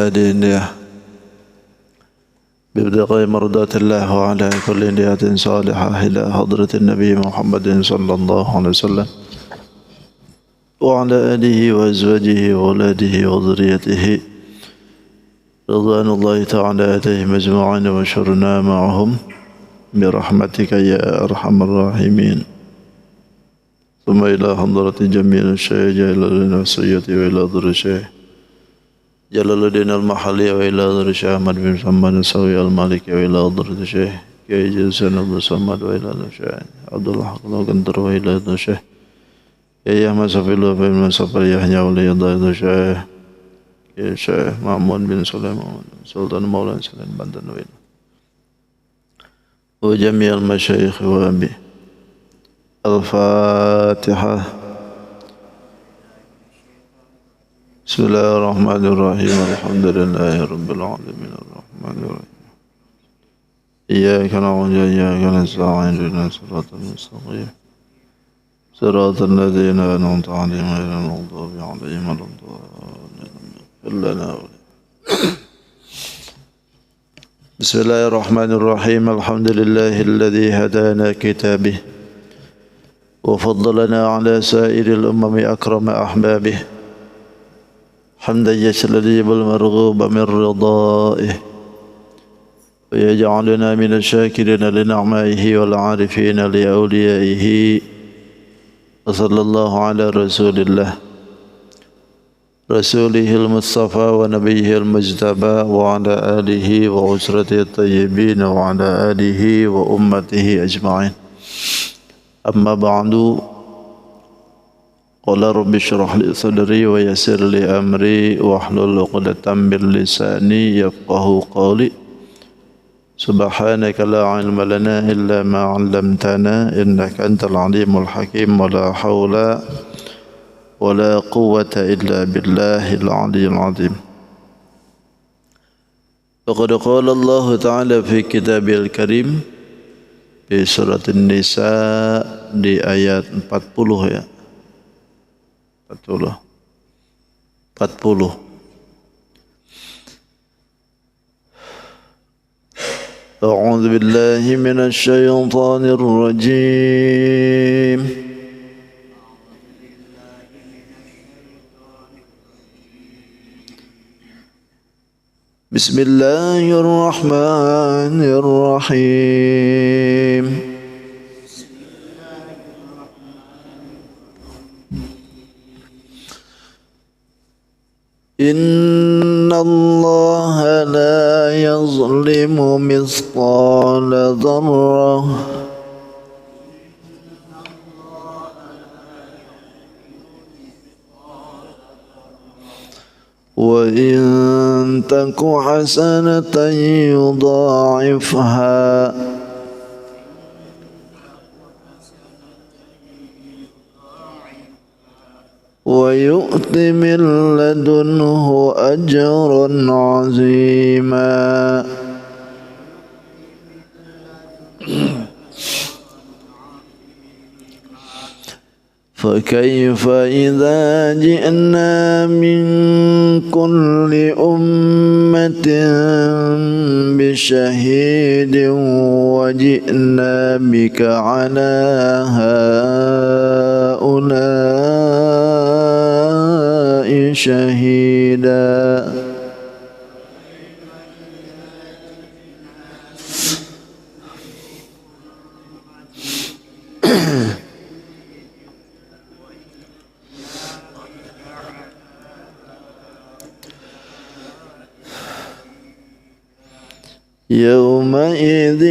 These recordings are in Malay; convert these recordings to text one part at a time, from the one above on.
دينه بابتغاء مرضات الله وعلى كل نية صالحة إلى حضرة النبي محمد صلى الله عليه وسلم وعلى آله وأزواجه وأولاده وذريته رضوان الله تعالى عليهم أجمعين وشرنا معهم برحمتك يا أرحم الراحمين. ثم إلى حضرة جميع الشيخ جلالين السيد وإلى ذر الشيخ جلال الدين المحلي وإلى ذر الشيخ أحمد بن محمد السوي المالكي وإلى ذر الشيخ كي جلسان عبد الصمد وإلى ذر الشيخ عبد الله حق القندر وإلى ذر الشيخ يا أحمد صفي الله بن صفر يحيى ولي ذر الشيخ يا شيخ محمود بن سليمان سلطان مولانا سليمان بندن وجميع المشايخ وأبي. الفاتحة. بسم الله الرحمن الرحيم الحمد لله رب العالمين الرحمن الرحيم إياك نعبد وإياك نستعين اهدنا الصراط المستقيم صراط الذين أنعمت عليهم غير المغضوب عليهم ولا الضالين اغفر لنا بسم الله الرحمن الرحيم الحمد لله الذي هدانا كتابه وفضلنا على سائر الأمم أكرم أحبابه حمدا يجلب المرغوب من رضائه ويجعلنا من الشاكرين لنعمائه والعارفين لأوليائه وصلى الله على رسول الله رسوله المصطفى ونبيه المجتبى وعلى آله وأسرته الطيبين وعلى آله وأمته أجمعين. أما بعد قال رب اشرح لي صدري ويسر لي أمري واحلل عقدة من لساني يفقهوا قولي سبحانك لا علم لنا إلا ما علمتنا إنك أنت العليم الحكيم ولا حول ولا قوة إلا بالله العلي العظيم. فقد قال الله تعالى في كتابه الكريم di surat An-Nisa di ayat 40 ya. 40. A'udzu billahi minasy syaithanir rajim. Bismillahirrahmanirrahim. Inna Allah la yazlimu mithqala dzarrah wa in taku hasanatan yudha'ifha wa yu'ti min ladunhu ajran 'azima. فكيف إذا جئنا من كل أمة بشهيد وجئنا بك على هؤلاء شهيدا. يومئذ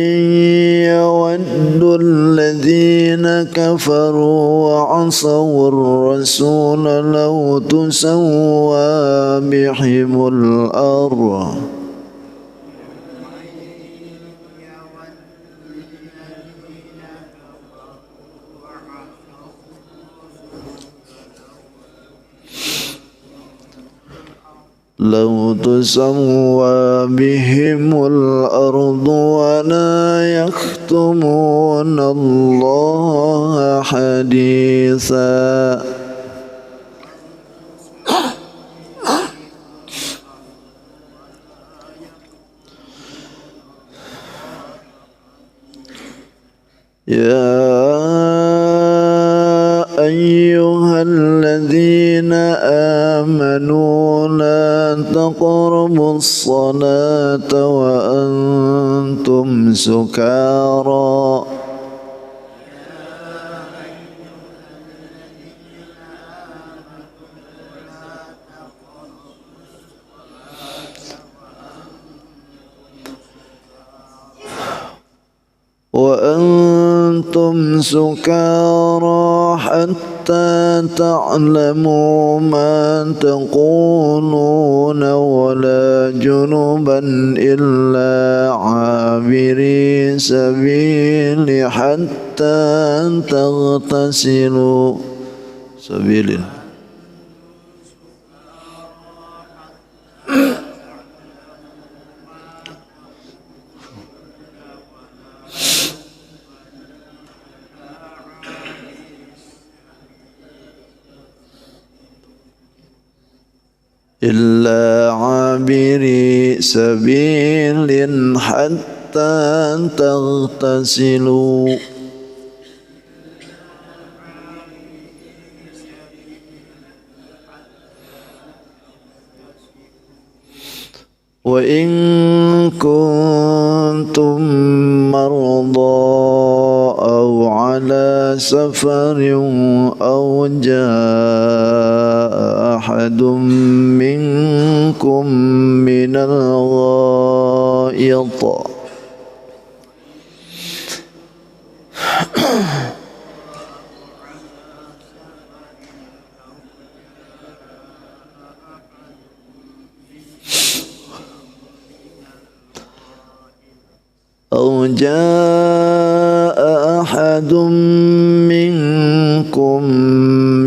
يود الذين كفروا وعصوا الرسول لو تسوى بهم الأرض لو تسوى بهم الأرض ولا يكتمون الله حديثا. يا أيها الذين آمنوا لا تقربوا الصلاة وأنتم سكارى حتى تعلموا ما تقولون ولا جنبا إلا عابري سبيل حتى تغتسلوا سبيل إلا عابري سبيل حتى تغتسلوا وإن كنتم مرضى أو على سفر أو جاء أحد منكم من الغائط أو جاء أحد منكم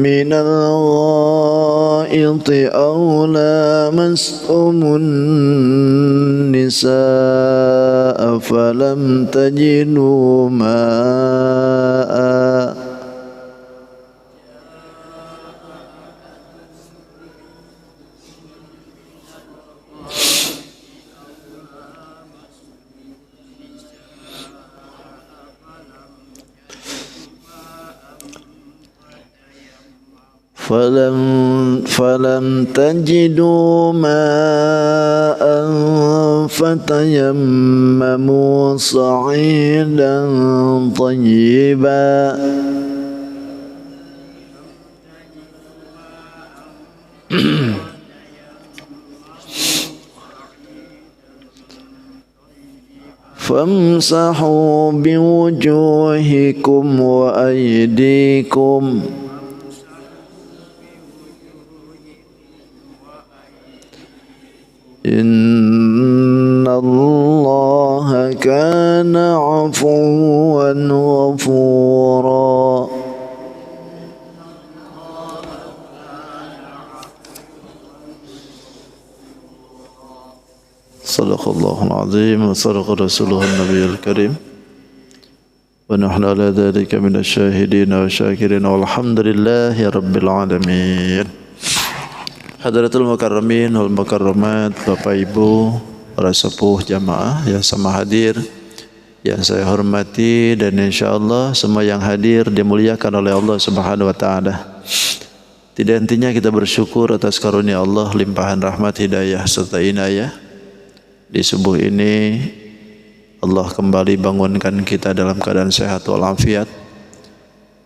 من الغائط أو لامستم النساء فلم تجدوا ماء فلم تجدوا ماء فتيمموا صعيدا طيبا فامسحوا بوجوهكم وأيديكم إن الله كان عفوا غفورا صدق الله العظيم وصدق رسوله النبي الكريم ونحن على ذلك من الشاهدين والشاكرين والحمد لله رب العالمين. Hadratul Mukarramin wal Mukarramat, Bapak Ibu, para sepuh jamaah yang sama hadir, yang saya hormati, dan insyaallah semua yang hadir dimuliakan oleh Allah Subhanahu wa taala. Tidak hentinya kita bersyukur atas karunia Allah, limpahan rahmat, hidayah serta inayah. Di subuh ini Allah kembali bangunkan kita dalam keadaan sehat walafiat.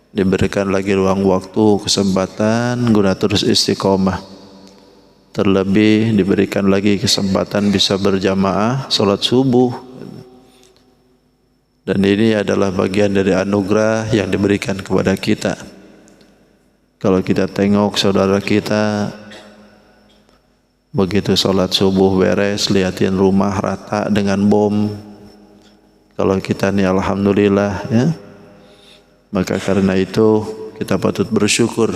Diberikan lagi ruang waktu, kesempatan guna terus istiqomah. Terlebih diberikan lagi kesempatan bisa berjamaah salat subuh. Dan ini adalah bagian dari anugerah yang diberikan kepada kita. Kalau kita tengok saudara kita begitu salat subuh beres, lihatin rumah rata dengan bom. Kalau kita ni alhamdulillah ya. Maka karena itu kita patut bersyukur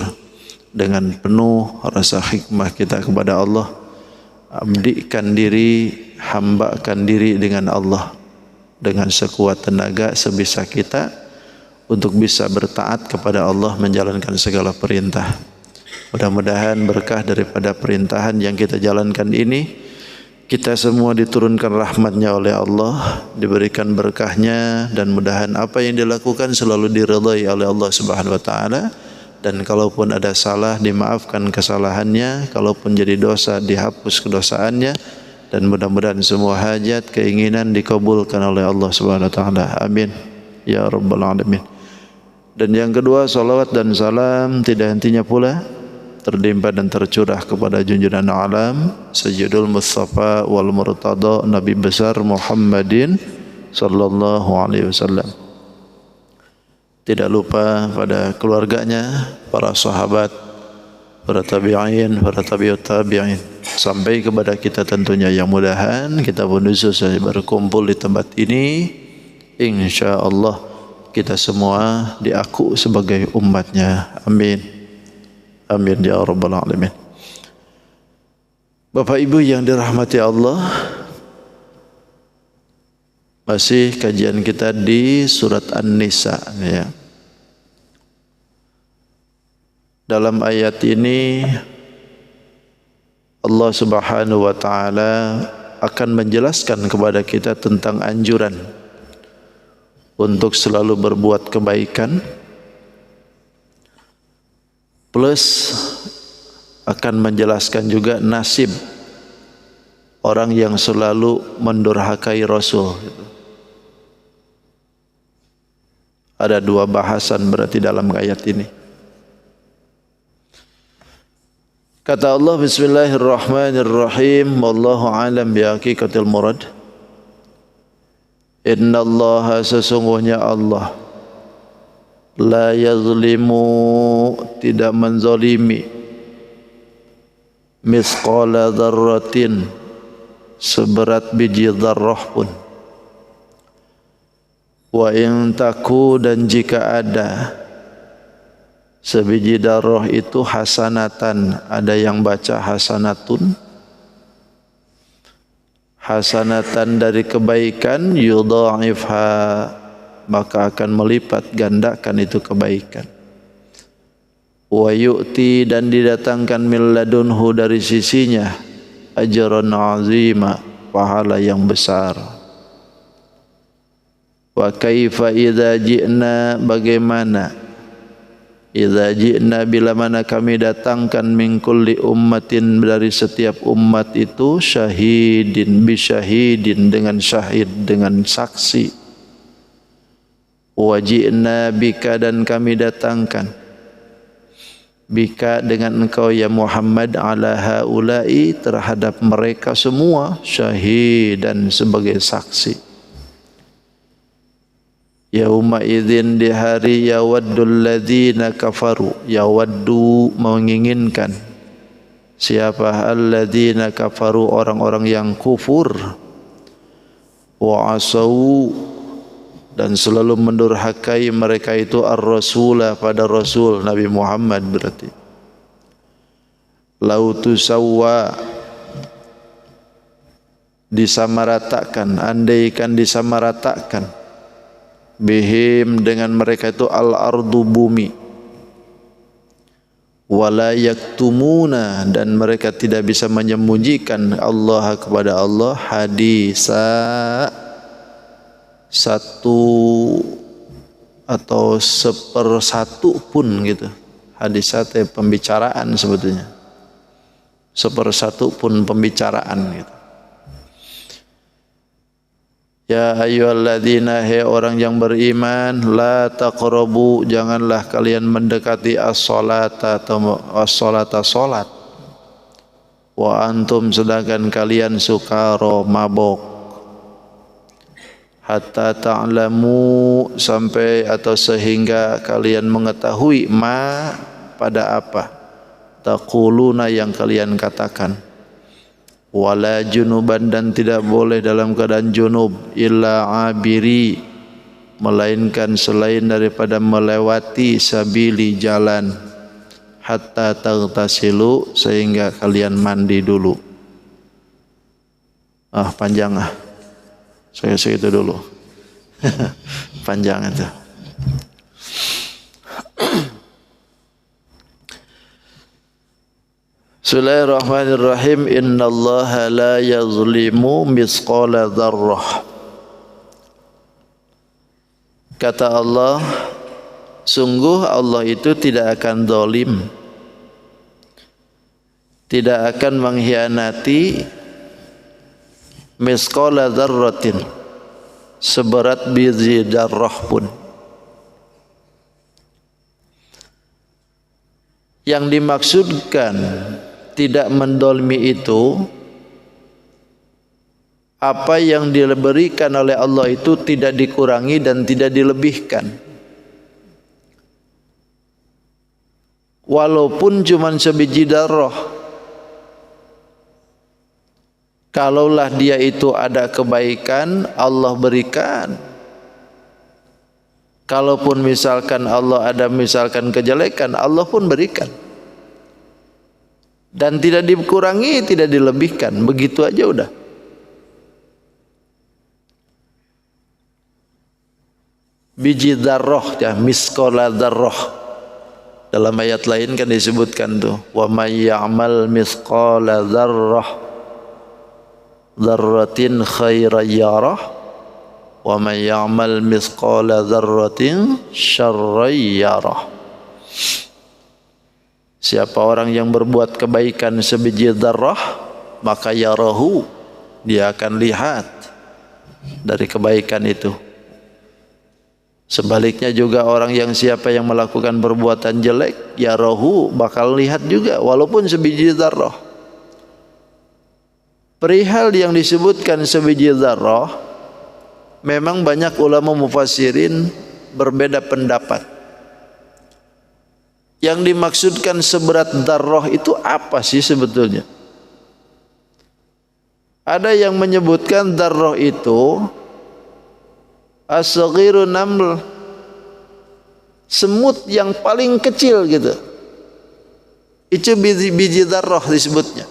dengan penuh rasa hikmah kita kepada Allah, abdikan diri, hambakan diri dengan Allah dengan sekuat tenaga sebisa kita untuk bisa bertaat kepada Allah, menjalankan segala perintah. Mudah-mudahan berkah daripada perintahan yang kita jalankan ini kita semua diturunkan rahmatnya oleh Allah, diberikan berkahnya, dan mudahan apa yang dilakukan selalu diridhai oleh Allah Subhanahu wa taala, dan kalaupun ada salah dimaafkan kesalahannya, kalaupun jadi dosa dihapus kedosaannya, dan mudah-mudahan semua hajat keinginan dikabulkan oleh Allah Subhanahu wa taala. Amin ya rabbal alamin. Dan yang kedua, salawat dan salam tidak hentinya pula terlimpah dan tercurah kepada junjungan alam Sayyidul Mustafa wal Murtada Nabi besar Muhammadin sallallahu alaihi wasallam. Tidak lupa pada keluarganya, para sahabat, para tabi'in, para tabi'ut tabi'in, sampai kepada kita tentunya, yang mudahan kita pun selesai berkumpul di tempat ini, insyaallah kita semua diaku sebagai umatnya. Amin. Amin ya rabbal alamin. Bapak Ibu yang dirahmati Allah, masih kajian kita di surat An-Nisa ya. Dalam ayat ini Allah Subhanahu wa taala akan menjelaskan kepada kita tentang anjuran untuk selalu berbuat kebaikan, plus akan menjelaskan juga nasib orang yang selalu mendurhakai Rasul. Ada dua bahasan berarti dalam ayat ini. Kata Allah, bismillahirrahmanirrahim, wallahu alam bi haqiqatil murad. Innallaha, sesungguhnya Allah, la yazlimu, tidak menzalimi, misqala dzarratin, seberat biji dzarrah pun. Wa in taku, dan jika ada sebiji dzarrah itu hasanatan, ada yang baca hasanatun, hasanatan dari kebaikan, yudha'ifha, maka akan melipat gandakan itu kebaikan. Wa yu'ti, dan didatangkan min ladunhu, dari sisinya, ajran azima, pahala yang besar. Wa kaifa idza ji'na, bagaimana, idza ji'na, bila mana kami datangkan min kulli ummatin, dari setiap umat itu, syahidin, bisyahidin, dengan syahid, dengan saksi. Waji'na bika, dan kami datangkan, bika, dengan engkau ya Muhammad, ala haula'i, terhadap mereka semua, syahidan, sebagai saksi. Yauma idzin, di hari, yawaddul ladzina kafaru, yawaddu, menginginkan, siapa, alladzina kafaru, orang-orang yang kufur, wa asau, dan selalu mendurhakai mereka itu ar-rasulah, pada Rasul Nabi Muhammad. Berarti lautu sawwa, disamaratakan, andaikan disamaratakan, bihim, dengan mereka itu, al-ardu, bumi, wala yaktumuna, dan mereka tidak bisa menyembunyikan Allah, kepada Allah, hadisa, satu atau sepersatu pun gitu. Hadisate pembicaraan sebetulnya. Sepersatu pun pembicaraan gitu. Ya ayyuhalladzina, hai orang yang beriman, la taqrabu, janganlah kalian mendekati as-salata, atau as-salata, salat, wa antum, sedangkan kalian sukara, mabok, hatta ta'lamu, sampai atau sehingga kalian mengetahui, ma, pada apa, taquluna, yang kalian katakan, wala junuban, dan tidak boleh dalam keadaan junub, illa abiri, melainkan selain daripada melewati, sabili, jalan, hatta taghtasilu, sehingga kalian mandi dulu. Panjang saya segitu dulu. Panjang itu. Bismillahirrahmanirrahim. Innallaha la yazlimu misqala dzarrah. Kata Allah, sungguh Allah itu tidak akan zalim, tidak akan mengkhianati misqala dzarratin, seberat biji dzarrah pun. Yang dimaksudkan tidak mendolimi itu, apa yang diberikan oleh Allah itu tidak dikurangi dan tidak dilebihkan. Walaupun cuma sebiji darah, kalaulah dia itu ada kebaikan, Allah berikan. Kalaupun misalkan Allah ada misalkan kejelekan, Allah pun berikan. Dan tidak dikurangi, tidak dilebihkan. Begitu aja udah. Biji dzarrah, ya, misqala dzarrah. Dalam ayat lain kan disebutkan tuh, wa may ya'mal misqala dzarrah dzarratin khairan yarah wa may ya'mal misqala dzarratin syarran yarah. Siapa orang yang berbuat kebaikan sebiji dzarrah, maka yarahu, dia akan lihat dari kebaikan itu. Sebaliknya juga orang yang siapa yang melakukan perbuatan jelek, yarahu, bakal lihat juga walaupun sebiji dzarrah. Perihal yang disebutkan sebiji dzarrah, memang banyak ulama mufassirin berbeda pendapat. Yang dimaksudkan seberat dzarrah itu apa sih sebetulnya? Ada yang menyebutkan dzarrah itu as-saghiru naml, semut yang paling kecil gitu. Itu biji dzarrah disebutnya.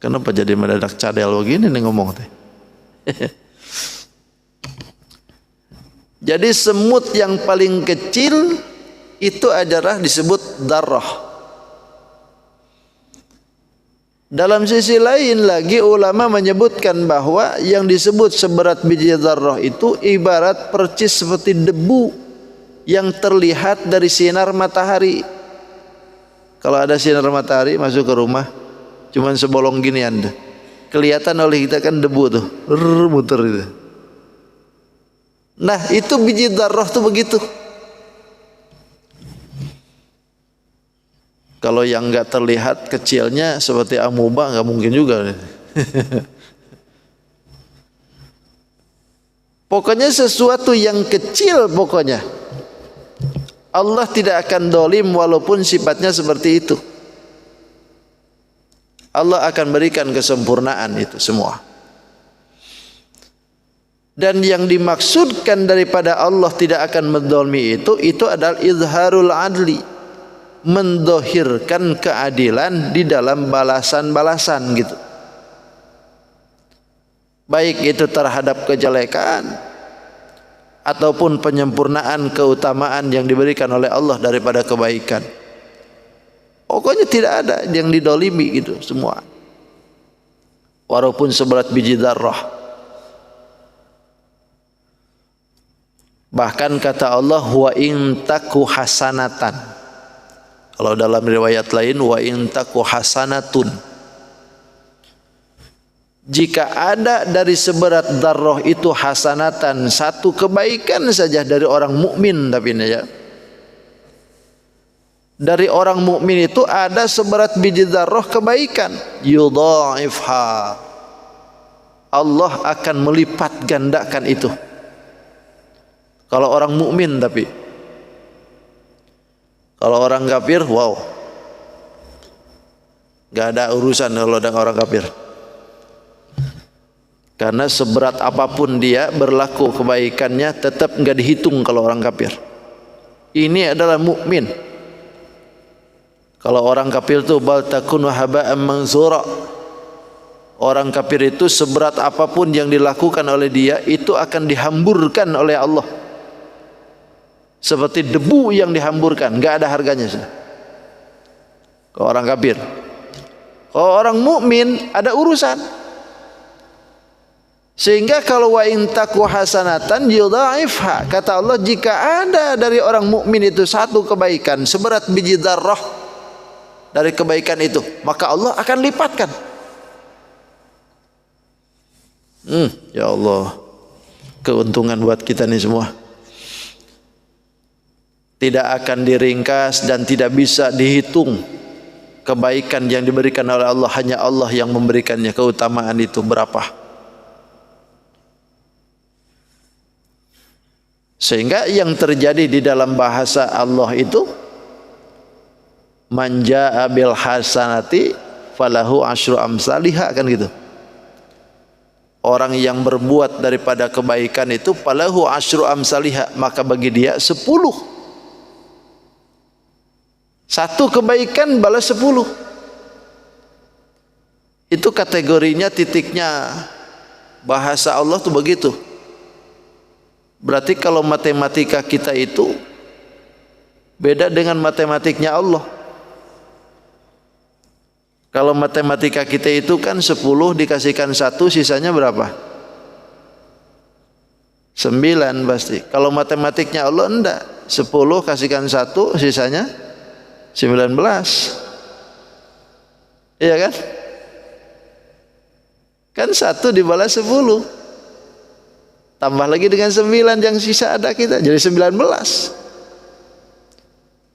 Kenapa jadi mendadak cadel begini nih ngomong teh? Jadi semut yang paling kecil itu adalah disebut dzarrah. Dalam sisi lain lagi ulama menyebutkan bahwa yang disebut seberat biji dzarrah itu ibarat percis seperti debu yang terlihat dari sinar matahari. Kalau ada sinar matahari masuk ke rumah, cuman sebolong ginian, kelihatan oleh kita kan debu tuh, muter itu. Nah itu biji dzarrah tuh begitu. Kalau yang enggak terlihat kecilnya seperti amuba, enggak mungkin juga. Pokoknya sesuatu yang kecil pokoknya. Allah tidak akan zalim walaupun sifatnya seperti itu. Allah akan berikan kesempurnaan itu semua. Dan yang dimaksudkan daripada Allah tidak akan menzalimi itu adalah izharul adli, mendohirkan keadilan di dalam balasan-balasan gitu. Baik itu terhadap kejelekan ataupun penyempurnaan keutamaan yang diberikan oleh Allah daripada kebaikan. Pokoknya tidak ada yang didolimi gitu semua. Walaupun seberat biji dzarrah. Bahkan kata Allah, wa in taku hasanatan. Kalau dalam riwayat lain, wa in taku hasanatun. Jika ada dari seberat dzarrah itu hasanatan, satu kebaikan saja dari orang mukmin, tapi ini ya. Dari orang mukmin itu ada seberat biji dzarrah kebaikan, yudha'ifha. Allah akan melipat gandakan itu. Kalau orang mukmin, tapi kalau orang kafir, wow, gak ada urusan kalau ada orang kafir. Karena seberat apapun dia berlaku kebaikannya tetap gak dihitung kalau orang kafir. Ini adalah mukmin. Kalau orang kafir itu bal takunu haba'an mansura. Orang kafir itu seberat apapun yang dilakukan oleh dia itu akan dihamburkan oleh Allah. Seperti debu yang dihamburkan, gak ada harganya sudah. Ke orang kafir. Kalau orang mukmin ada urusan. Sehingga kalau wa in taku hasanatan yudha'ifha, kata Allah, jika ada dari orang mukmin itu satu kebaikan seberat biji dzarrah dari kebaikan itu, maka Allah akan lipatkan. Ya Allah, keuntungan buat kita nih semua. Tidak akan diringkas dan tidak bisa dihitung kebaikan yang diberikan oleh Allah. Hanya Allah yang memberikannya. Keutamaan itu berapa? Sehingga yang terjadi di dalam bahasa Allah itu, man jaa bil hasanati falahu asyru amsalihha, kan gitu. Orang yang berbuat daripada kebaikan itu falahu asyru amsalihha, maka bagi dia 10. Satu kebaikan balas 10. Itu kategorinya, titiknya bahasa Allah tuh begitu. Berarti kalau matematika kita itu beda dengan matematiknya Allah. Kalau matematika kita itu kan 10 dikasihkan 1 sisanya berapa? 9 pasti. Kalau matematiknya Allah enggak. 10 kasihkan 1 sisanya 19. Iya kan? Kan 1 dibalas 10. Tambah lagi dengan 9 yang sisa ada kita, jadi 19.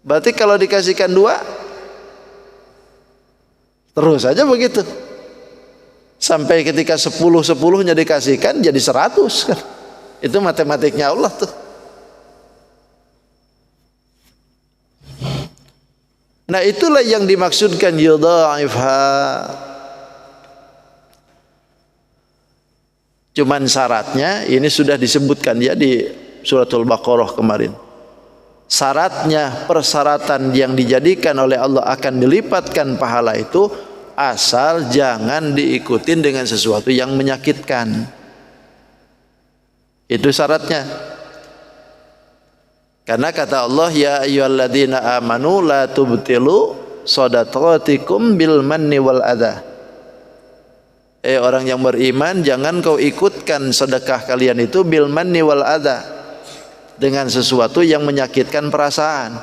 Berarti kalau dikasihkan 2, terus saja begitu. Sampai ketika 10-10-nya dikasihkan jadi 100 kan. Itu matematiknya Allah tuh. Nah, itulah yang dimaksudkan yudha'ifha. Cuman syaratnya ini sudah disebutkan ya di suratul Baqarah kemarin. Syaratnya, persyaratan yang dijadikan oleh Allah akan dilipatkan pahala itu asal jangan diikutin dengan sesuatu yang menyakitkan. Itu syaratnya. Karena kata Allah, ya ayyuhalladzina amanu la tubtilu shadaqatikum bil manni wal adha. Orang yang beriman, jangan kau ikutkan sedekah kalian itu bil manni wal adha, dengan sesuatu yang menyakitkan perasaan.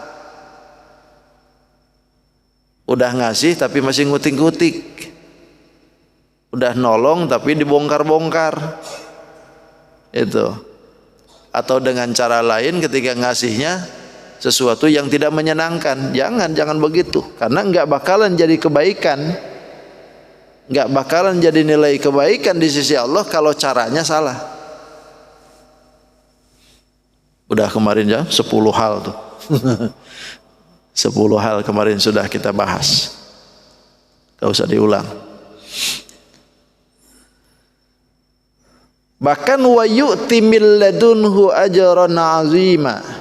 Udah ngasih tapi masih ngutik-ngutik. Udah nolong tapi dibongkar-bongkar. Itu. Atau dengan cara lain ketika ngasihnya sesuatu yang tidak menyenangkan. Jangan begitu. Karena enggak bakalan jadi kebaikan. Enggak bakalan jadi nilai kebaikan di sisi Allah kalau caranya salah. Udah kemarin ya 10 hal tuh. 10 hal kemarin sudah kita bahas. Gak usah diulang. Bahkan wa yu'ti min ladunhu ajran 'azima.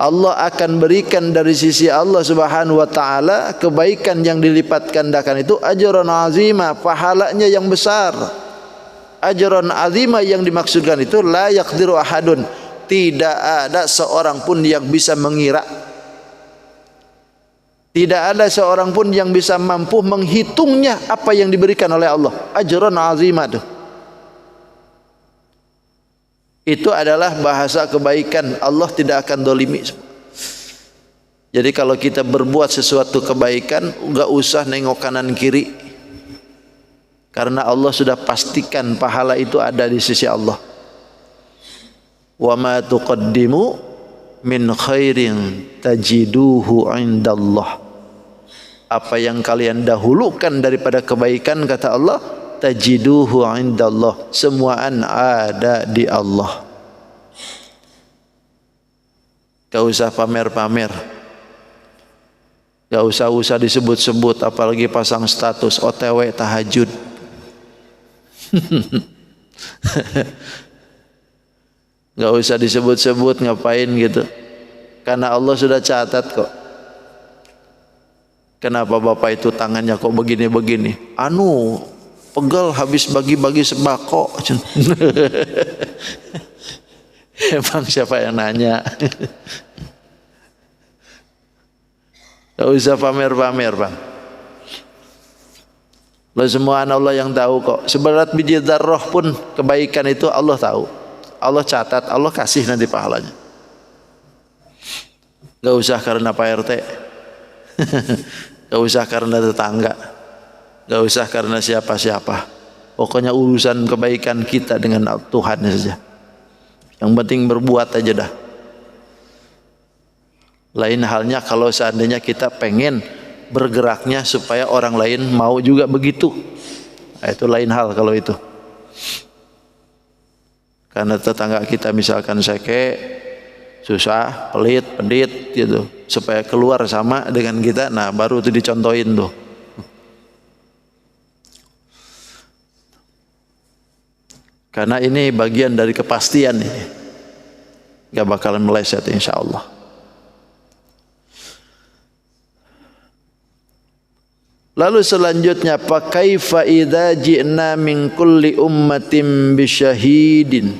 Allah akan berikan dari sisi Allah Subhanahu wa taala kebaikan yang dilipat gandakan itu ajran 'azima, pahalanya yang besar. Ajran 'azima yang dimaksudkan itu la yaqdiru ahadun, tidak ada seorang pun yang bisa mengira. Tidak ada seorang pun yang bisa mampu menghitungnya apa yang diberikan oleh Allah. Ajran 'azima itu adalah bahasa kebaikan. Allah tidak akan dolimi. Jadi kalau kita berbuat sesuatu kebaikan, enggak usah nengok kanan kiri, karena Allah sudah pastikan pahala itu ada di sisi Allah. Wa ma tuqaddimu min khairin tajiduhu indallah. Apa yang kalian dahulukan daripada kebaikan, kata Allah, tajiduhu indallah, semuaan ada di Allah. Gak usah pamer-pamer, gak usah disebut-sebut, apalagi pasang status OTW tahajud. Gak usah disebut-sebut, ngapain gitu, karena Allah sudah catat kok. Kenapa bapak itu tangannya kok begini-begini? Anu, pegel habis bagi-bagi sembako. Emang siapa yang nanya? Gak usah pamer-pamer, Bang. Lalu semua Allah yang tahu kok. Seberat biji dzarrah pun kebaikan itu Allah tahu. Allah catat, Allah kasih nanti pahalanya. Gak usah karena Pak RT. Gak usah karena tetangga. Gak usah karena siapa-siapa. Pokoknya urusan kebaikan kita dengan Tuhan saja. Yang penting berbuat aja dah. Lain halnya kalau seandainya kita pengen bergeraknya supaya orang lain mau juga begitu. Nah, itu lain hal kalau itu. Karena tetangga kita misalkan seke, susah, pelit, pendit gitu, supaya keluar sama dengan kita, nah baru itu dicontohin tuh. Karena ini bagian dari kepastian ini. Gak bakalan meleset insya Allah. Lalu selanjutnya, pakaifa idza ji'na min kulli ummatin bisyahidin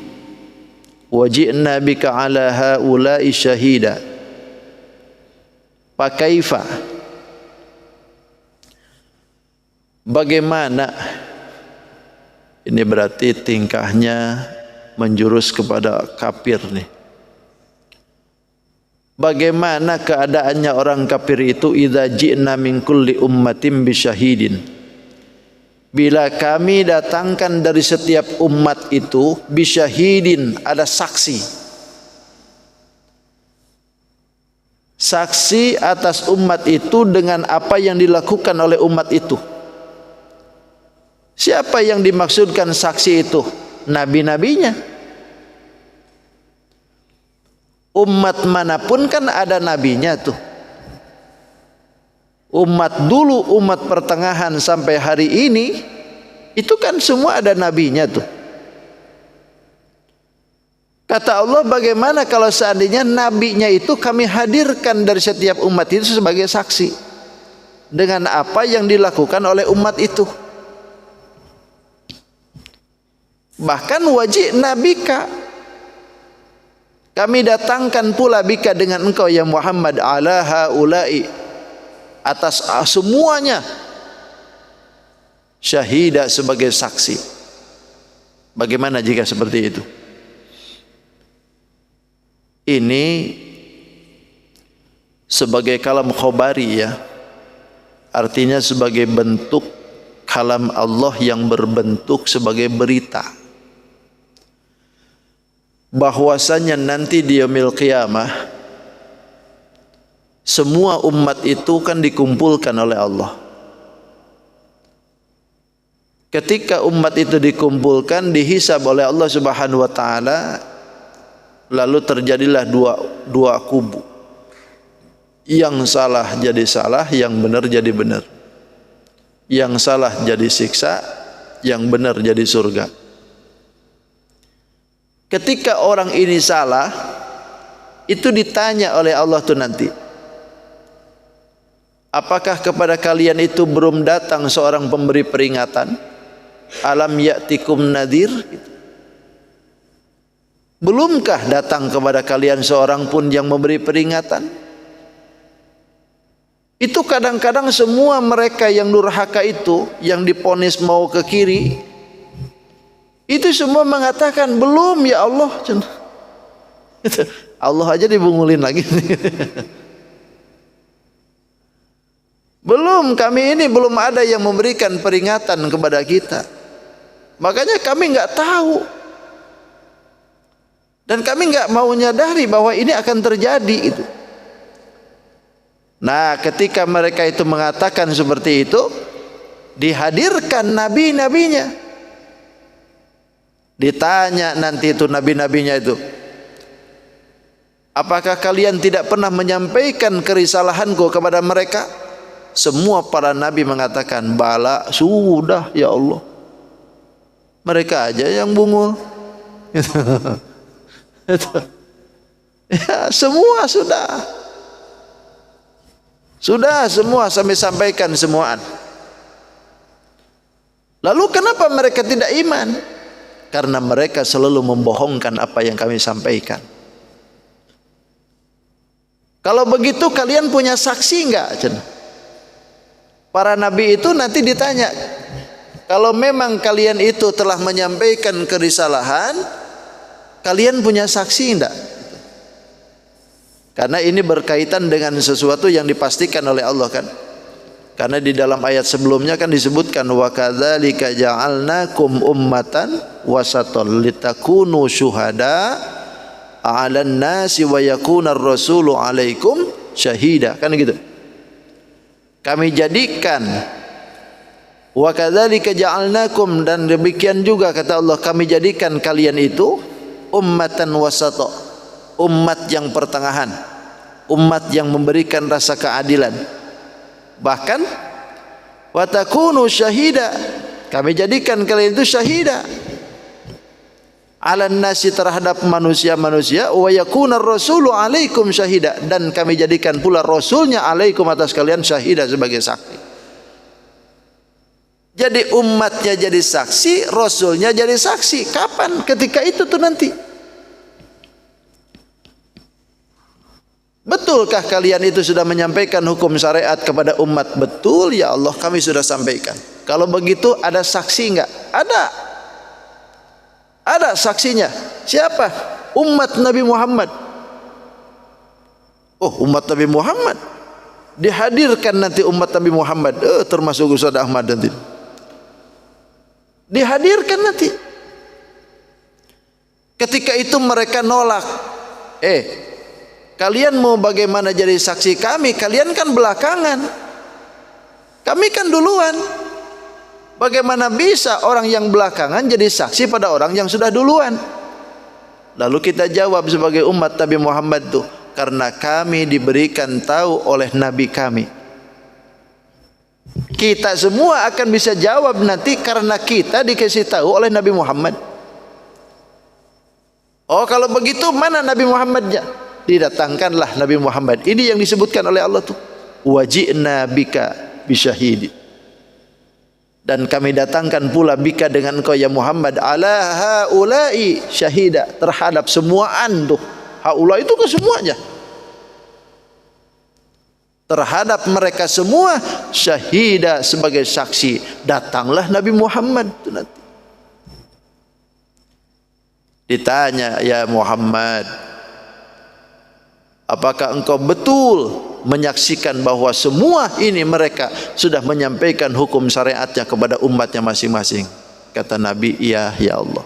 wa ji'na bika ala haula'i syahida. Pakaifa, bagaimana, ini berarti tingkahnya menjurus kepada kafir nih. Bagaimana keadaannya orang kafir itu idza ji'na min kulli ummatin bisyahidin, bila kami datangkan dari setiap umat itu bisyahidin, ada saksi, saksi atas umat itu dengan apa yang dilakukan oleh umat itu. Siapa yang dimaksudkan saksi itu? Nabi-nabinya. Umat manapun kan ada nabinya tuh. Umat dulu, umat pertengahan sampai hari ini, itu kan semua ada nabinya tuh. Kata Allah, bagaimana kalau seandainya nabinya itu kami hadirkan dari setiap umat itu sebagai saksi dengan apa yang dilakukan oleh umat itu. Bahkan wajib nabika, kami datangkan pula bika dengan engkau ya Muhammad ala haula'i, atas semuanya, syahida, sebagai saksi. Bagaimana jika seperti itu? Ini sebagai kalam khobari ya, artinya sebagai bentuk kalam Allah yang berbentuk sebagai berita. Bahwasanya nanti di yaumil qiyamah semua umat itu kan dikumpulkan oleh Allah. Ketika umat itu dikumpulkan, dihisab oleh Allah Subhanahu wa taala, lalu terjadilah dua kubu. Yang salah jadi salah, yang benar jadi benar. Yang salah jadi siksa, yang benar jadi surga. Ketika orang ini salah, itu ditanya oleh Allah tuh nanti, apakah kepada kalian itu belum datang seorang pemberi peringatan? Alam ya'tikum nadhir? Belumkah datang kepada kalian seorang pun yang memberi peringatan? Itu kadang-kadang semua mereka yang durhaka itu, yang diponis mau ke kiri, itu semua mengatakan, belum ya Allah. Allah aja dibungulin lagi. Belum, kami ini belum ada yang memberikan peringatan kepada kita. Makanya kami nggak tahu. Dan kami nggak mau menyadari bahwa ini akan terjadi itu. Nah, ketika mereka itu mengatakan seperti itu, dihadirkan nabi-nabinya. Ditanya nanti itu nabi-nabinya itu, apakah kalian tidak pernah menyampaikan kerisalahanku kepada mereka? Semua para nabi mengatakan, bala, sudah ya Allah. Mereka aja yang bungul. Ya, semua sudah. Sudah semua sampai sampaikan semuaan. Lalu kenapa mereka tidak iman? Karena mereka selalu membohongkan apa yang kami sampaikan. Kalau begitu kalian punya saksi enggak? Para nabi itu nanti ditanya, Kalau memang kalian itu telah menyampaikan kerisalahan, kalian punya saksi enggak? Karena ini berkaitan dengan sesuatu yang dipastikan oleh Allah kan. Karena di dalam ayat sebelumnya kan disebutkan wa kadzalika ja'alnakum ummatan wasatan litakunu syuhada 'alan nasi wa yakunar rasulu 'alaikum syahida. Kan gitu. Kami jadikan wa kadzalika ja'alnakum, dan demikian juga kata Allah, kami jadikan kalian itu ummatan wasata, umat yang pertengahan, umat yang memberikan rasa keadilan. Bahkan wa takunu syahida, kami jadikan kalian itu syahida 'alan nasi, terhadap manusia-manusia, wa yakunar rasulu 'alaikum syahida, dan kami jadikan pula rasulnya 'alaikum, atas kalian, syahida, sebagai saksi. Jadi umatnya jadi saksi, rasulnya jadi saksi. Kapan? Ketika itu tuh nanti. Betulkah kalian itu sudah menyampaikan hukum syariat kepada umat? Betul ya Allah, kami sudah sampaikan. Kalau begitu ada saksi enggak? Ada. Ada saksinya. Siapa? Umat Nabi Muhammad. Oh, umat Nabi Muhammad. Dihadirkan nanti umat Nabi Muhammad. Termasuk Ustaz Ahmad nanti. Dihadirkan nanti. Ketika itu mereka nolak. Kalian mau bagaimana jadi saksi kami? Kalian kan belakangan. Kami kan duluan. Bagaimana bisa orang yang belakangan jadi saksi pada orang yang sudah duluan? Lalu kita jawab sebagai umat Nabi Muhammad tuh, karena kami diberikan tahu oleh Nabi kami. Kita semua akan bisa jawab nanti karena kita dikasih tahu oleh Nabi Muhammad. Oh, kalau begitu mana Nabi Muhammadnya? Didatangkanlah Nabi Muhammad. Ini yang disebutkan oleh Allah tuh. Waji'na bika bisyahidi. Dan kami datangkan pula bika dengan engkau ya Muhammad ala haula'i syahida, terhadap semuaan tuh. Haula itu ke semuanya. Terhadap mereka semua syahida, sebagai saksi. Datanglah Nabi Muhammad itu nanti. Ditanya, ya Muhammad, apakah engkau betul menyaksikan bahwa semua ini mereka sudah menyampaikan hukum syariatnya kepada umatnya masing-masing? Kata Nabi, iya ya Allah.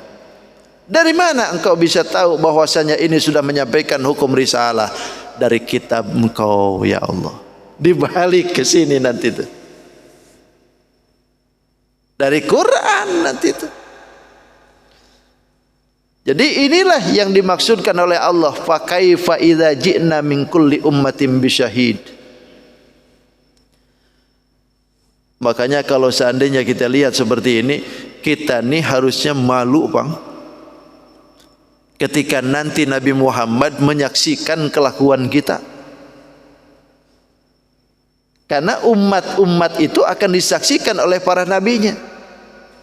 Dari mana engkau bisa tahu bahwasanya ini sudah menyampaikan hukum risalah? Dari kitab engkau ya Allah. Dibalik ke sini nanti itu. Dari Quran nanti itu. Jadi inilah yang dimaksudkan oleh Allah, fa kaifa idza ji'na min kulli ummatin bisyahid. Makanya kalau seandainya kita lihat seperti ini, kita nih harusnya malu, Bang. Ketika nanti Nabi Muhammad menyaksikan kelakuan kita. Karena umat-umat itu akan disaksikan oleh para nabinya,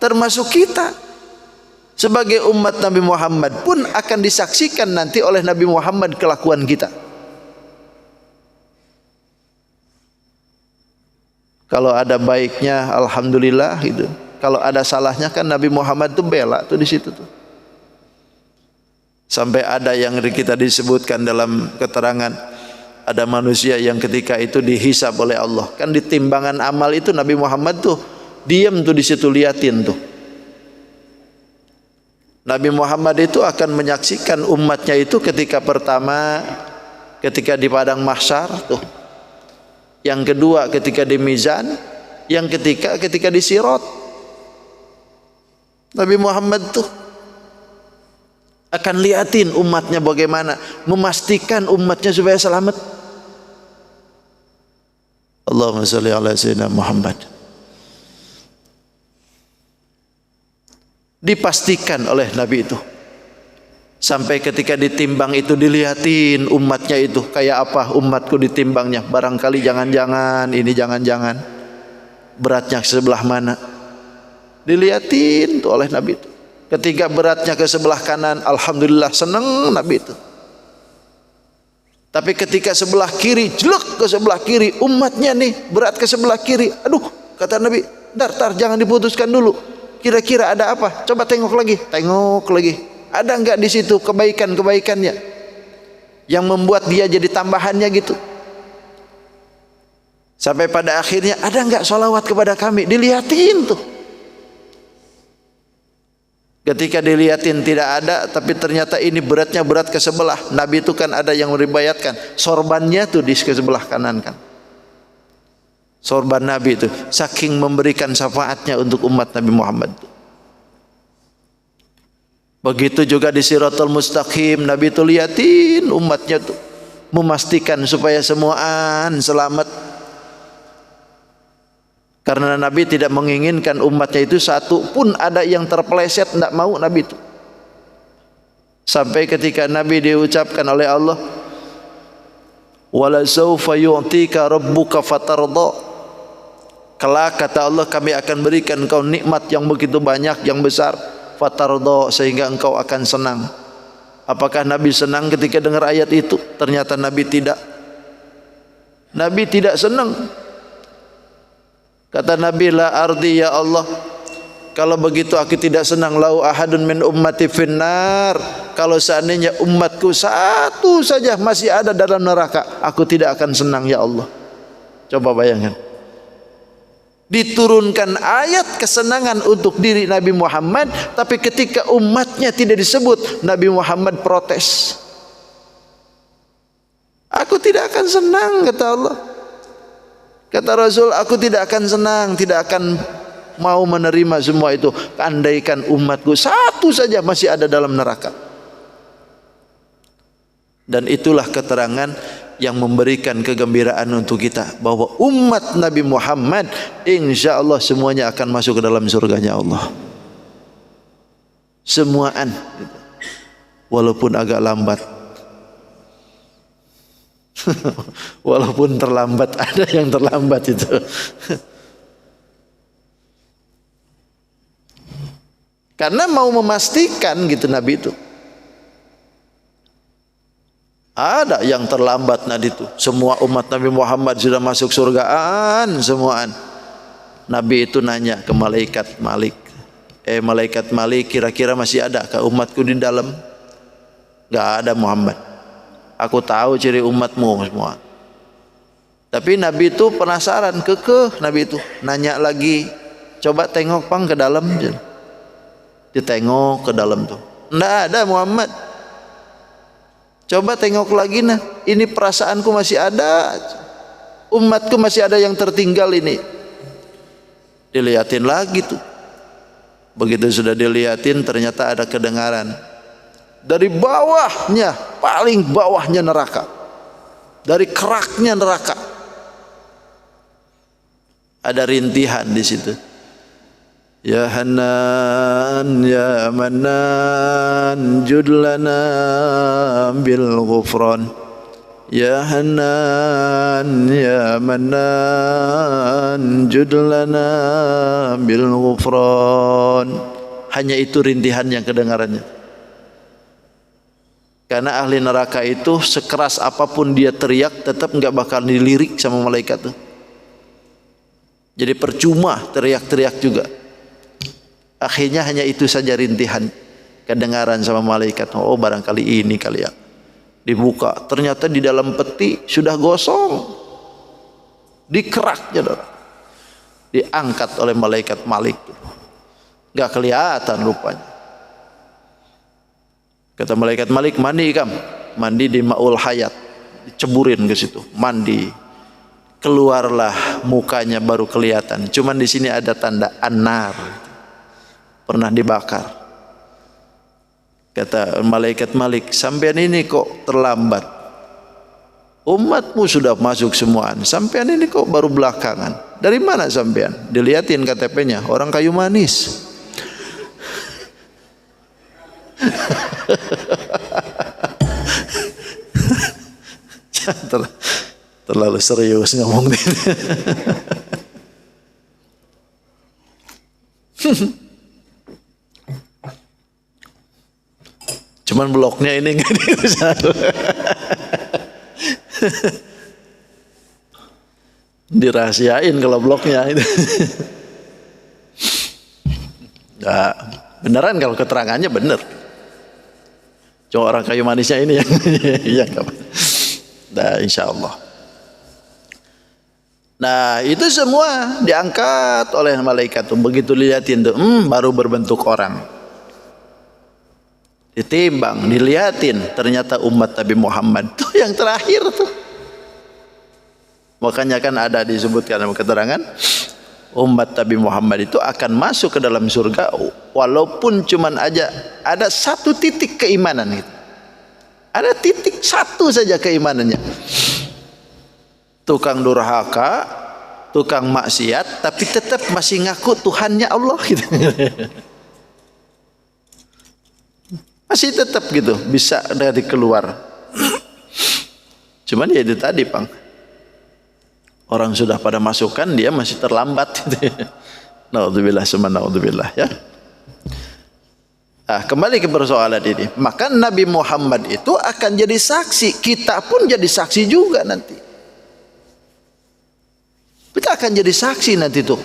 termasuk kita. Sebagai umat Nabi Muhammad pun akan disaksikan nanti oleh Nabi Muhammad kelakuan kita. Kalau ada baiknya, alhamdulillah gitu. Kalau ada salahnya kan Nabi Muhammad tuh bela tuh di situ tuh. Sampai ada yang kita disebutkan dalam keterangan, ada manusia yang ketika itu dihisab oleh Allah. Kan di timbangan amal itu Nabi Muhammad tuh diam tuh di situ, liatin tuh. Nabi Muhammad itu akan menyaksikan umatnya itu ketika pertama ketika di padang mahsyar tuh. Yang kedua ketika di mizan, yang ketiga ketika di sirat. Nabi Muhammad tuh akan liatin umatnya bagaimana, memastikan umatnya supaya selamat. Allahumma shalli ala sayyidina Muhammad. Dipastikan oleh Nabi itu. Sampai ketika ditimbang itu dilihatin umatnya itu kayak apa umatku ditimbangnya. Barangkali jangan-jangan ini jangan-jangan beratnya sebelah mana. Dilihatin tuh oleh Nabi itu. Ketika beratnya ke sebelah kanan, alhamdulillah senang Nabi itu. Tapi ketika sebelah kiri, jelek ke sebelah kiri, umatnya nih berat ke sebelah kiri. Aduh, kata Nabi, tar jangan diputuskan dulu. Kira-kira ada apa? Coba tengok lagi. Ada enggak di situ kebaikan-kebaikannya yang membuat dia jadi tambahannya gitu? Sampai pada akhirnya, ada enggak sholawat kepada kami? Dilihatin tuh. Ketika dilihatin tidak ada, tapi ternyata ini beratnya berat ke sebelah. Nabi itu kan ada yang meriwayatkan, sorbannya tuh di sebelah kanan kan. Sorban Nabi itu saking memberikan syafaatnya untuk umat Nabi Muhammad. Begitu juga di Siratul Mustaqim, Nabi itu liatin umatnya tuh, memastikan supaya semuaan selamat. Karena Nabi tidak menginginkan umatnya itu satu pun ada yang terpeleset, tidak mau Nabi itu. Sampai ketika Nabi diucapkan oleh Allah, wala sawfa yu'tika rabbuka fatardha. Kelak kata Allah, kami akan berikan engkau nikmat yang begitu banyak, yang besar, fatardha, sehingga engkau akan senang. Apakah Nabi senang ketika dengar ayat itu? Ternyata Nabi tidak. Nabi tidak senang. Kata Nabi, la ardi ya Allah, kalau begitu aku tidak senang. Lau ahadun min ummati finnar, kalau seandainya umatku satu saja masih ada dalam neraka, aku tidak akan senang ya Allah. Coba bayangkan, diturunkan ayat kesenangan untuk diri Nabi Muhammad, tapi ketika umatnya tidak disebut, Nabi Muhammad protes. Aku tidak akan senang, kata Allah. Kata Rasul, aku tidak akan senang, tidak akan mau menerima semua itu, andaikan umatku satu saja masih ada dalam neraka. Dan itulah keterangan yang memberikan kegembiraan untuk kita, bahwa umat Nabi Muhammad insya Allah semuanya akan masuk ke dalam surganya Allah. Semuaan, walaupun agak lambat. Walaupun terlambat, ada yang terlambat itu. Karena mau memastikan gitu Nabi itu. Ada yang terlambat Nabi itu. Semua umat Nabi Muhammad sudah masuk surgaan semuaan. Nabi itu nanya ke malaikat Malik, malaikat Malik, kira-kira masih ada ke umatku di dalam? Gak ada Muhammad. Aku tahu ciri umatmu semua. Tapi Nabi itu penasaran, kekeh Nabi itu nanya lagi, coba tengok pang ke dalam. Ditengok ke dalam tuh, nggak ada Muhammad. Coba tengok lagi, nah ini perasaanku masih ada, umatku masih ada yang tertinggal ini. Dilihatin lagi tuh. Begitu sudah dilihatin, ternyata ada kedengaran dari bawahnya, paling bawahnya neraka, dari keraknya neraka, ada rintihan di situ. Ya Hanan ya Manan judlana bil ghufran. Ya Hanan ya Manan judlana bil ghufran. Hanya itu rintihan yang kedengarannya. Karena ahli neraka itu sekeras apapun dia teriak, tetap enggak bakal dilirik sama malaikat tuh. Jadi percuma teriak-teriak juga. Akhirnya hanya itu saja rintihan kedengaran sama malaikat. Oh barangkali ini kali ya. Dibuka, ternyata di dalam peti sudah gosong. Dikeraknya, diangkat oleh malaikat Malik. Enggak kelihatan rupanya. Kata malaikat Malik, mandi kamu, mandi di Ma'ul Hayat, diceburin ke situ, mandi, keluarlah mukanya baru kelihatan. Cuman di sini ada tanda An-Nar, pernah dibakar. Kata malaikat Malik, sampean ini kok terlambat, umatmu sudah masuk semuaan, sampean ini kok baru belakangan. Dari mana sampean? Dilihatin KTP-nya, orang kayu manis. Terlalu serius ngomong ini. Cuman bloknya ini nggak diusah. Dirahasiain kalau bloknya itu. Nah, beneran kalau keterangannya bener. Cuma orang kayu manisnya ini yang yang nah, insya Allah. Nah, itu semua diangkat oleh malaikat tuh. Begitu lihatin tuh, baru berbentuk orang. Ditimbang, dilihatin, ternyata umat Nabi Muhammad tuh yang terakhir tuh. Makanya kan ada disebutkan dalam keterangan, umat Nabi Muhammad itu akan masuk ke dalam surga walaupun cuman aja ada satu titik keimanan gitu. Ada titik satu saja keimanannya. Tukang durhaka, tukang maksiat, tapi tetap masih ngaku Tuhannya Allah gitu. Masih tetap gitu, bisa dari keluar. Cuman ya itu tadi, Bang. Orang sudah pada masukkan, dia masih terlambat gitu. Naudzubillah summa naudzubillah ya. Nah, kembali ke persoalan ini. Maka Nabi Muhammad itu akan jadi saksi, kita pun jadi saksi juga nanti. Kita akan jadi saksi nanti tuh.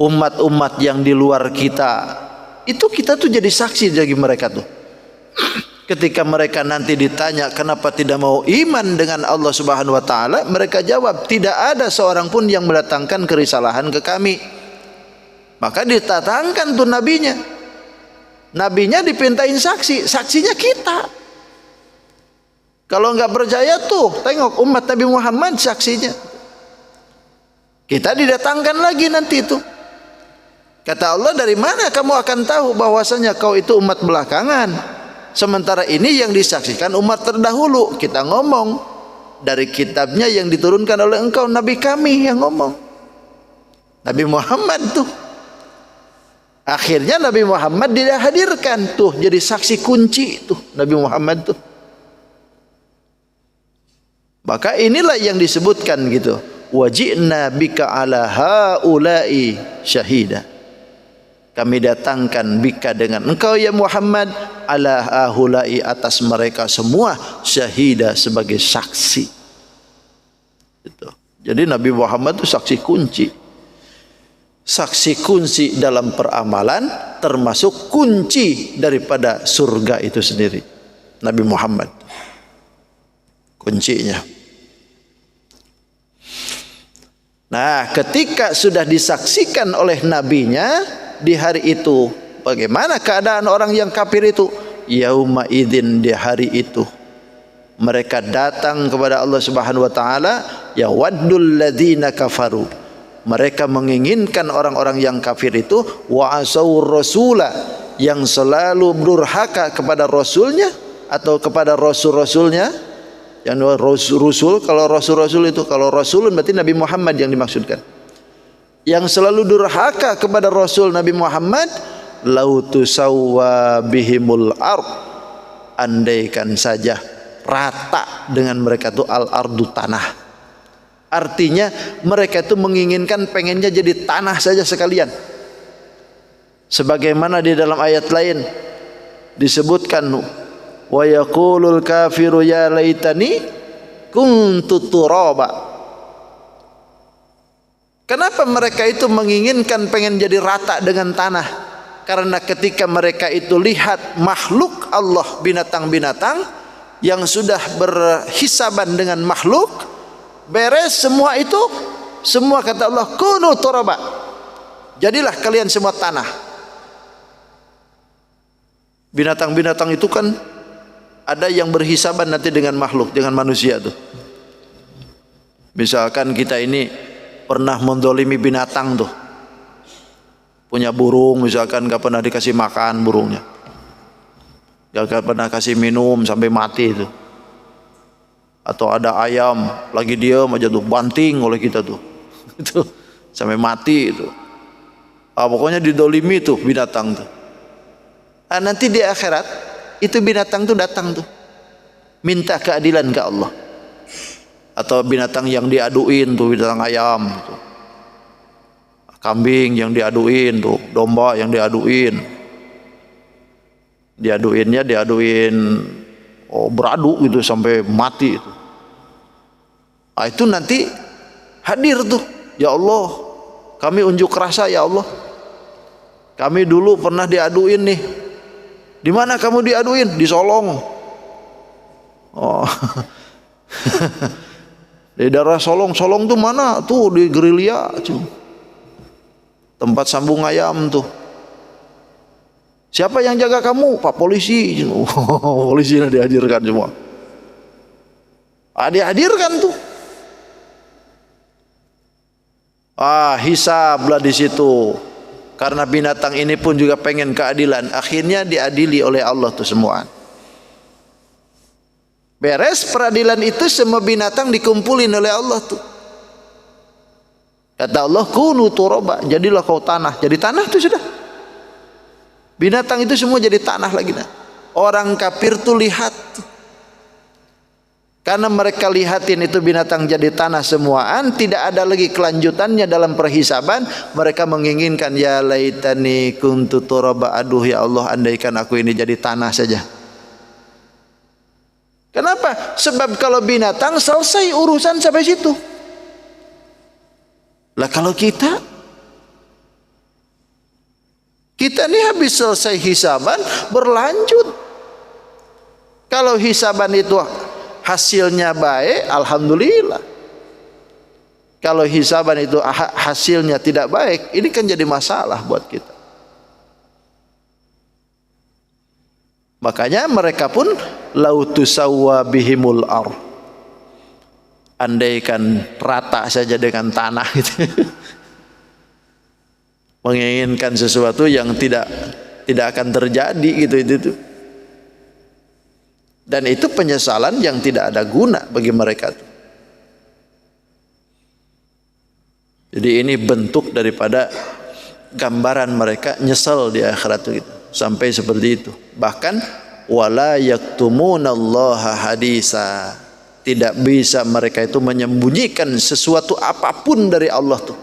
Umat-umat yang di luar kita, itu kita tuh jadi saksi bagi mereka tuh. Ketika mereka nanti ditanya kenapa tidak mau iman dengan Allah Subhanahu wa taala, mereka jawab, tidak ada seorang pun yang mendatangkan kerisalahan ke kami. Maka ditatangkan tuh nabinya. Nabinya dipintain saksi, saksinya kita. Kalau nggak percaya tuh, tengok umat Nabi Muhammad saksinya. Kita didatangkan lagi nanti itu. Kata Allah, dari mana kamu akan tahu bahwasanya kau itu umat belakangan? Sementara ini yang disaksikan umat terdahulu. Kita ngomong dari kitabnya yang diturunkan oleh engkau, Nabi kami yang ngomong. Nabi Muhammad tuh. Akhirnya Nabi Muhammad dihadirkan tuh jadi saksi kunci tuh Nabi Muhammad tuh. Maka inilah yang disebutkan gitu. Wajibna bika ala haula'i syahida. Kami datangkan bika dengan engkau ya Muhammad ala haula'i atas mereka semua syahida sebagai saksi. Itu. Jadi Nabi Muhammad itu saksi kunci. Saksi kunci dalam peramalan, termasuk kunci daripada surga itu sendiri. Nabi Muhammad kuncinya. Nah, ketika sudah disaksikan oleh nabinya di hari itu, bagaimana keadaan orang yang kafir itu? Yauma idzin, di hari itu mereka datang kepada Allah Subhanahu wa taala, ya waddul ladzina kafaru. Mereka menginginkan orang-orang yang kafir itu wa asau rasula, yang selalu durhaka kepada rasulnya atau kepada rasul-rasulnya. Yang rasul, kalau rasul-rasul itu, kalau rasulun berarti Nabi Muhammad yang dimaksudkan. Yang selalu durhaka kepada rasul Nabi Muhammad, lautu sawwa bihimul ard, andaikan saja rata dengan mereka itu al-ardu, tanah. Artinya mereka itu menginginkan, pengennya jadi tanah saja sekalian. Sebagaimana di dalam ayat lain disebutkan, wa yaqulul kafiru ya laitani kuntu turaba. Kenapa mereka itu menginginkan, pengen jadi rata dengan tanah? Karena ketika mereka itu lihat makhluk Allah, binatang-binatang yang sudah berhisaban dengan makhluk, beres semua itu, semua kata Allah kunu turaba, jadilah kalian semua tanah. Binatang-binatang itu kan ada yang berhisaban nanti dengan makhluk, dengan manusia tuh. Misalkan kita ini pernah mendolimi binatang tuh, punya burung misalkan, gak pernah dikasih makan burungnya, gak pernah kasih minum sampai mati itu. Atau ada ayam lagi diam aja tuh, banting oleh kita tuh itu sampai mati itu. Pokoknya didolimi tuh binatang tuh. Nanti di akhirat itu binatang tuh datang tuh minta keadilan ke Allah. Atau binatang yang diaduin tuh, binatang ayam tuh, kambing yang diaduin tuh, domba yang diaduin, diaduinnya beradu gitu sampai mati itu. Itu nanti hadir tuh, ya Allah kami unjuk rasa ya Allah, Kami dulu pernah diaduin nih. Di mana kamu diaduin? Di Solong. Oh. Di daerah Solong. Solong tuh mana? Tuh di gerilya. Tempat sambung ayam tuh. Siapa yang jaga kamu? Pak polisi. Polisi dihadirkan semua. Dihadirkan tuh. Hisablah di situ. Karena binatang ini pun juga pengen keadilan. Akhirnya diadili oleh Allah tuh semua. Beres peradilan itu, semua binatang dikumpulin oleh Allah tuh. Kata Allah, kunu turaba, jadilah kau tanah. Jadi tanah tuh sudah. Binatang itu semua jadi tanah lagi. Nah. Orang kafir tuh lihat tuh. Karena mereka lihatin itu binatang jadi tanah semuaan, tidak ada lagi kelanjutannya dalam perhisaban. Mereka menginginkan, ya laitani kuntu turaba, aduh ya Allah, andaikan aku ini jadi tanah saja. Kenapa? Sebab kalau binatang selesai urusan sampai situ. Lah kalau kita ini habis selesai hisaban, berlanjut. Kalau hisaban itu hasilnya baik, alhamdulillah. Kalau hisaban itu hasilnya tidak baik, ini kan jadi masalah buat kita. Makanya mereka pun lautusawwa bihimul ar. Andaikan rata saja dengan tanah gitu. Menginginkan sesuatu yang tidak akan terjadi gitu itu. Dan itu penyesalan yang tidak ada guna bagi mereka. Jadi ini bentuk daripada gambaran mereka nyesal di akhirat itu. Sampai seperti itu. Bahkan wala yaktumunallaha hadisa. Tidak bisa mereka itu menyembunyikan sesuatu apapun dari Allah tuh.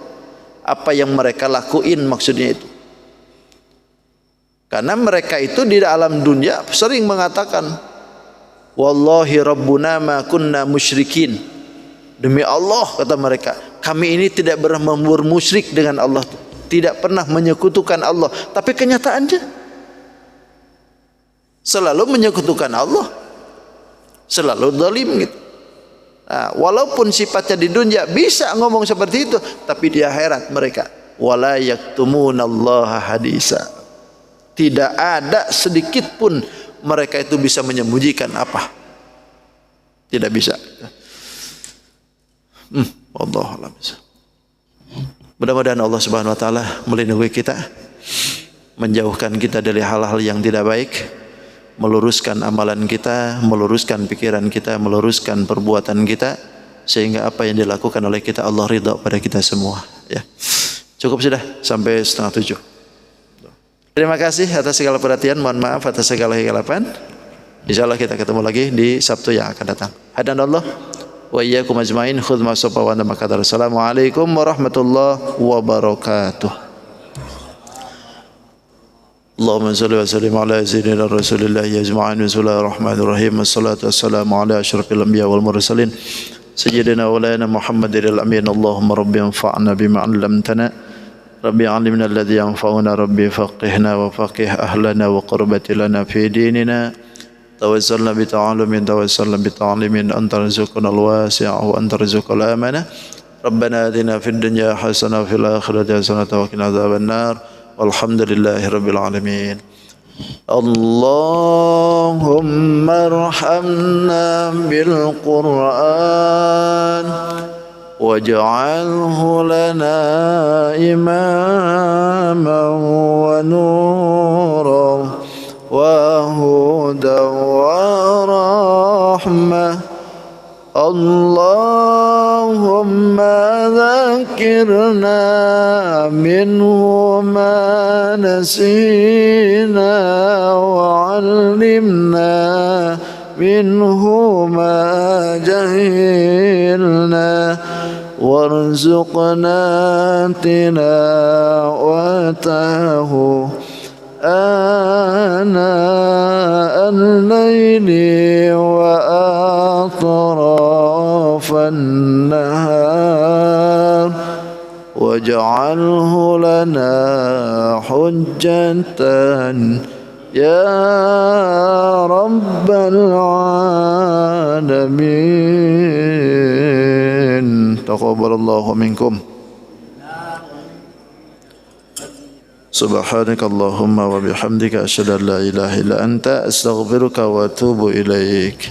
Apa yang mereka lakuin maksudnya itu. Karena mereka itu di alam dunia sering mengatakan, wallahi rabbuna ma kunna musyrikin. Demi Allah kata mereka, kami ini tidak pernah bermusyrik dengan Allah, tidak pernah menyekutukan Allah. Tapi kenyataannya selalu menyekutukan Allah, selalu zalim gitu. Nah, walaupun sifatnya di dunia bisa ngomong seperti itu, tapi di akhirat mereka wala yaktumunallaha hadisa. Tidak ada sedikit pun mereka itu bisa menyembunyikan apa. Tidak bisa. Wallahu a'lam. Mudah-mudahan Allah Subhanahu wa taala melindungi kita, menjauhkan kita dari hal-hal yang tidak baik, meluruskan amalan kita, meluruskan pikiran kita, meluruskan perbuatan kita, sehingga apa yang dilakukan oleh kita Allah ridha pada kita semua. Ya, cukup sudah sampai 6:30. Terima kasih atas segala perhatian. Mohon maaf atas segala kegelapan. Insyaallah kita ketemu lagi di Sabtu yang akan datang. Hadanallah wa iyyakum ajmain. Khudh ma safa wa anta maqdar. Assalamualaikum warahmatullahi wabarakatuh. Allahumma salli wa sallim ala sayyidina Rasulillah ajma'in. Bismillahirrahmanirrahim. Wassalatu wassalamu ala asyrafil anbiya wal mursalin sayyidina wa lana Muhammadin al-amin. Allahumma rabbi anfa'na bima 'allamtana. Rabbi 'allimna alladhi yanfa'una. Rabbi faqihna wa faqih ahlana wa qurbati lana fi dinina. Tawassalna bi ta'alumin, tawassalna bi ta'limin. Anta rizquna al-wasi' wa anta rizqul amanah. Rabbana atina fid dunya hasanah wa fil akhirati hasanah wa qina adzabannar. Walhamdulillahi rabbil alamin. Allahumma arhamna bil Qur'an waj'alhu lana imaman wa nuran wa hudan wa rahmah. Allahumma dzakirna minhu ma nasina wa 'allimna minhu ma jahilna warzuqna tilawatahu ana al-layli wa atrafan nahar wa واجعله لنا حجة يا رب العالمين. تقبل الله منكم. سبحانك اللهم وبحمدك أشهد أن لا إله إلا أنت أستغفرك وأتوب إليك.